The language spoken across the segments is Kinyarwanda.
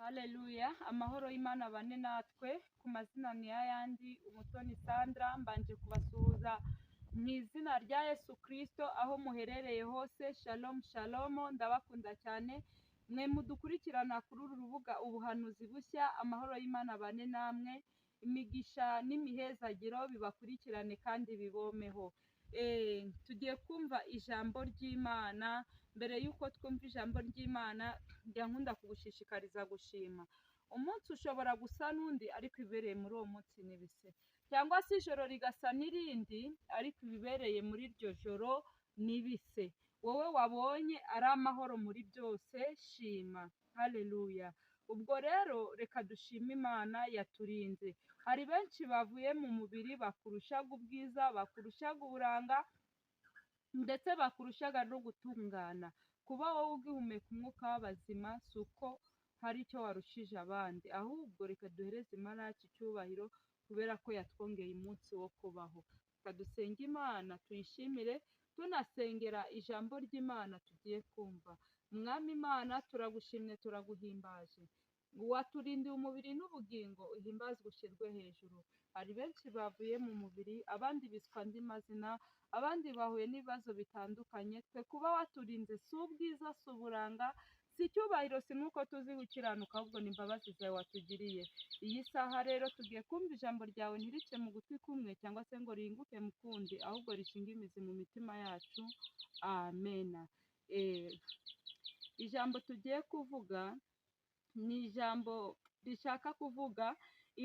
Haleluya, amahoro y'Imana bane natwe, ku mazina ni ayandi, umutoni Sandra, mbanje kubasuhuza mu izina rya Yesu Kristo aho muherereye hose. Shalom shalom, ndabakunda cyane mwe mudukurikirana kuri uru rubuga ubuhanuzi bushya. Amahoro y'Imana bane namwe, imigisha n'imihezagiro bibakurikirane kandi bibomeho. Tugiye kumva ijambo ry'Imana. Mbere y'uko twumva ijambo ry'Imana, njya nkunda kugushishikariza gushima. Umunsi ushobora gusa n'undi ariko ibibereye muri uwo munsi ni bise, cyangwa se ijoro rigasa n'irindi ariko ibibereye muri iryo joro ni bise. Wowe wabonye ari amahoro muri byose, shima. Haleluya. Ubwo rero reka dushime Imana yaturinze. Hari benshi bavuye mu mubiri bakurushaga ubwiza, bakurushaga uburanga, ndetse bakurushaga no gutungana. Kuba wowe ugihumeka umwuka w'abazima si uko hari icyo warushije abandi, ahubwo reka duhereze Imana yacu icyubahiro kubera ko yatwongeye umunsi wo kubaho. Reka dusenge Imana tuyishimire, tunasengera ijambo ry'Imana tugiye kumva. Mwami Imana, turagushimye turaguhimbaje, waturindiye umubiri n'ubugingo, uhimbazwe ushyirwe hejuru. Hari benshi bavuye mu mubiri, abandi biswa andi mazina, abandi bahuye n'ibibazo bitandukanye. Twe kuba waturinze si ubwiza, si uburanga, si icyubahiro, si nuko tuzi gukiranuka, ahubwo ni imbabazi zawe watugiriye. Iyi saha rero tugiye kumva ijambo ryawe, ntirice mu gutwi kumwe cyangwa se ngo rihinguke mu kundi, ahubwo rishinge imizi mu mitima yacu. Amena. Ijambo tugiye kuvuga ni ijambo rishaka kuvuga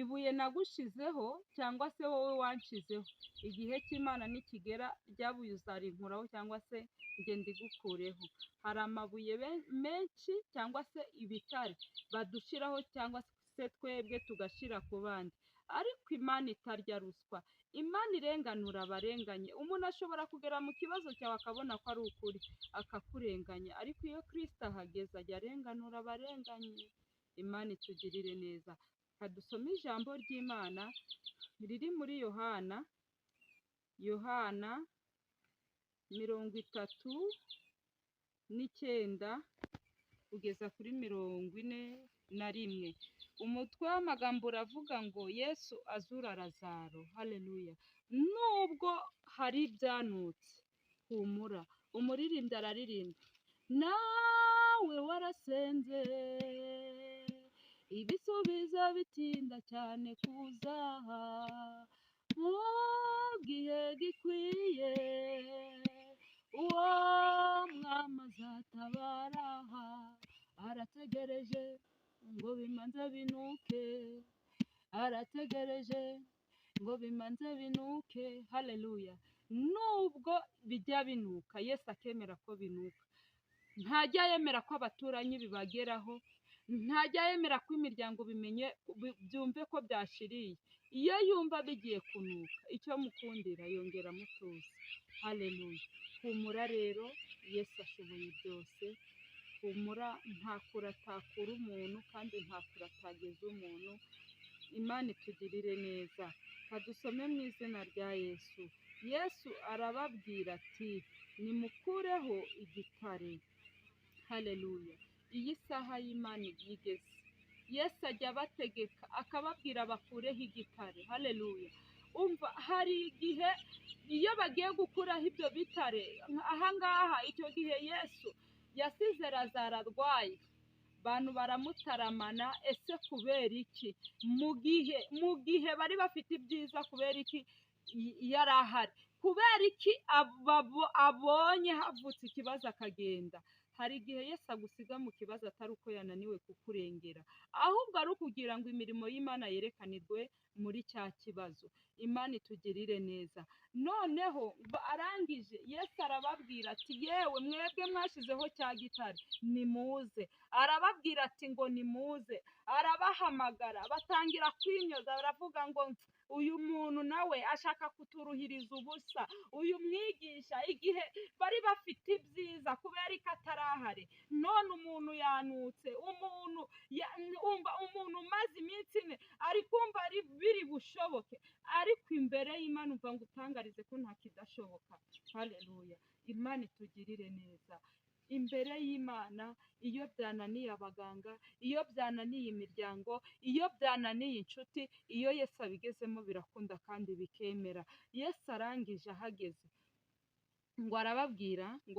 ibuye nagushizeho cyangwa se wowe wanshizeho. Igihe cy'Imana nikigera ryabuye uzarinkuraho cyangwa se njye ndigukureho. Hari amabuye menshi cyangwa se ibitare badushiraho cyangwa se twebwe tugashira ku bandi, ariko Imana itarya ruswa, Imana irenganura abarenganye. Umuntu ashobora kugera mu kibazo cyawe akabona ko ari ukuri akakurenganya, ariko iyo Kristo ahageze ajya arenganura abarenganye. Imana itugirire neza. Dusome ijambo ry'Imana riri muri Yohana 39 kugeza kuri 41. Umutwe w'amagambo uravuga ngo Yesu azura Lazaro. Haleluya. Nubwo hari ibyanutse, humura. Umuririmbyi araririmba, nawe warasenze ibisubizo bitinda cyane kuza mu gihe gikwiye. Uwo mwami azatabara arategereje ngo bimanze binuke, arategereje ngo bimanze binuke. Haleluya. Nubwo bijya binuka, Yesu akemera ko binuka. Ntajya yemera ko abaturanyi bibageraho, ntajya yemera ko imiryango byumve ko byashiriye. Iyo yumva bigiye kunuka, icyo mukundira yongera mutuza. Haleluya. Humura rero, Yesu ashoboye byose. Humura, nta kure atakura umuntu kandi nta kure atageza umuntu. Imana itugirire neza. Kadusome mu izina rya Yesu. Yesu arababwira ati, nimukureho igitare. Haleluya. Iyi saha y'Imana igeze, Yesu ajya abategeka akababwira bakureho igitare. Haleluya. Umva, hari igihe iyo bagiye gukuraho ibyo bitare, ahangaha icyo gihe Yesu yasize Lazaro arwaye, abantu baramutaramana. Ese kubera iki? Mu gihe bari bafite ibyiza, kubera iki yari ahari? Kubera iki abonye havutse ikibazo akagenda? Hari igihe Yesu agusiga mu kibazo atari uko yananiwe kukurengera, ahubwo ari ukugira ngo imirimo y'Imana yerekanirwe muri cya kibazo. Imana itugirire neza. Noneho arangije Yesu arababwira ati, yewe mwebwe mwashizeho cya gitare, nimuze. Arababwira ati ngo nimuze. Arabahamagara, batangira kwinyoza, baravuga ngo uyu muntu nawe ashaka kuturuhiriza ubusa. Uyu mwigisha, igihe bari bafite ibyiza, kubera ko atarahari, none umuntu yanutse. Umuntu umaze iminsi 4 ari kumva biri bushoboke, ariko imbere y'Imana umva ngo utangarize ko nta kidashoboka. Haleluya. Imana itugirire neza. imbere y'Imana, iyo byananiye abaganga, iyo byananiye imiryango, iyo byananiye inshuti, iyo Yesu abigezemo birakunda kandi bikemera. Yesu arangije ahageze ngo arababwira ngo